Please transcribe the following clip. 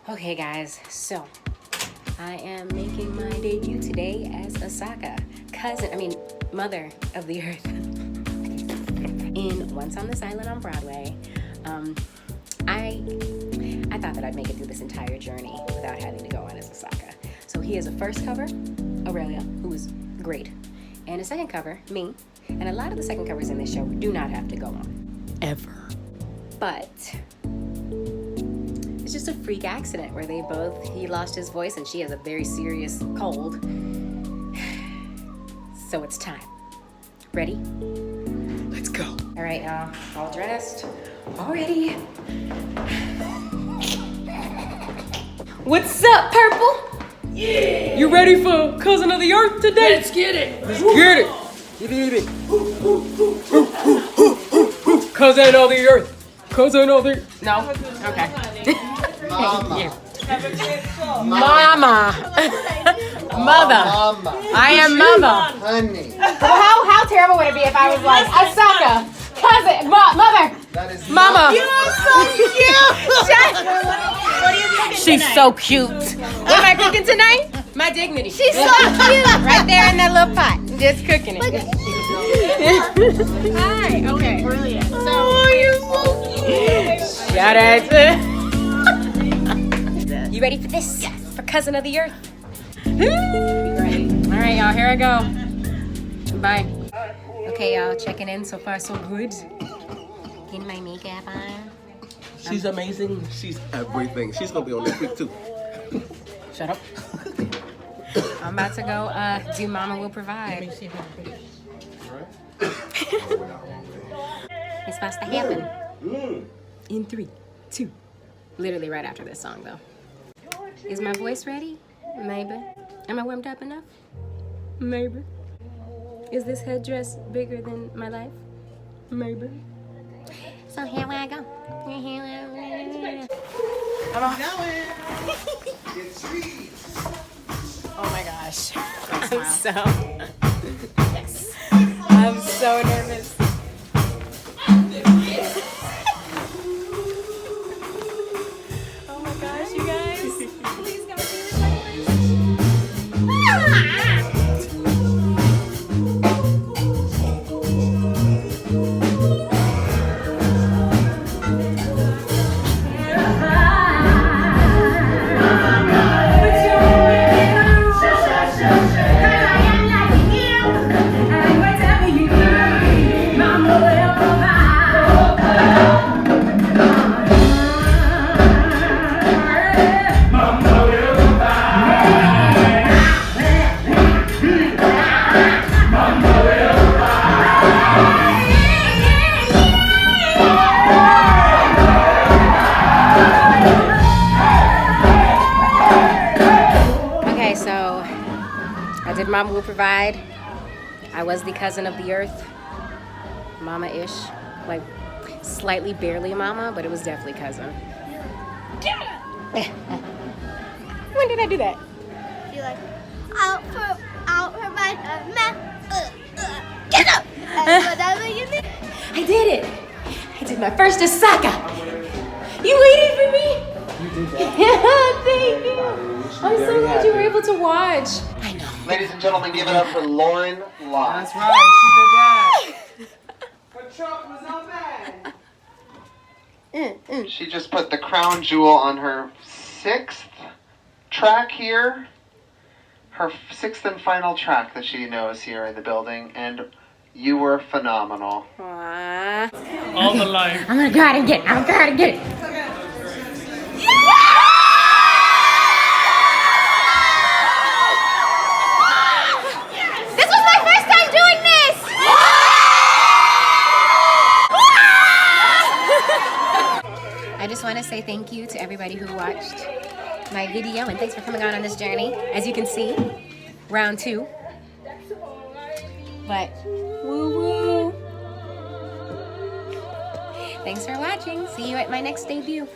Okay guys, so I am making my debut today as Asaka, mother of the earth in Once on this Island on Broadway. I thought that I'd make it through this entire journey without having to go on as Asaka. So he has a first cover, Aurelia, who is great, and a second cover, me, and a lot of the second covers in this show do not have to go on, ever. But it's just a freak accident where he lost his voice and she has a very serious cold. So it's time. Ready? Let's go. All right, y'all, all dressed, all ready. What's up, Purple? Yeah! You ready for Cousin of the Earth today? Let's get it! Let's get it! Get it! Cousin of the Earth! Cousin of the... No? Okay. Mama. Mama. Mother. Mama. I am mother. Honey. Well, how terrible would it be if I was like, Asaka, cousin, mother, That is mama. You're so cute! What are you cooking She's so cute. What am I cooking tonight? My dignity. She's so cute. Right there in that little pot. Just cooking it. Hi. Okay. Brilliant. Oh, you're so cute. Shout out to... You ready for this? Yes. For Cousin of the Earth? Ready. All right, y'all. Here I go. Bye. Okay, y'all. Checking in. So far, so good. Getting my makeup on. She's amazing. She's everything. She's gonna be on next week too. Shut up. I'm about to go do Mama Will Provide. It's supposed to happen. In 3, 2. Literally right after this song, though. Is my voice ready? Maybe. Am I warmed up enough? Maybe. Is this headdress bigger than my life? Maybe. So here I go. Come on. Oh my gosh. I'm so nervous. Oh my gosh, you guys. Please come see this. Mama Will Provide. I was the cousin of the earth. Mama-ish. Like, slightly barely mama, but it was definitely cousin. When did I do that? You're like, I'll provide a map. Get up! Whatever you need. I did it! I did my first Asaka! You waited for me? You did that. Yeah, thank you. I'm so glad you were able to watch. I know. Ladies and gentlemen, give it up for Loren Lott. That's right, she did that. But Trump was not bad. She just put the crown jewel on her 6th track here. Her 6th and final track that she knows here in the building. And you were phenomenal. Aww. All the life. I'm gonna go out and get it. I'm gonna go out and get it. I just want to say thank you to everybody who watched my video and thanks for coming on this journey. As you can see, round 2. But woo woo. Thanks for watching. See you at my next debut.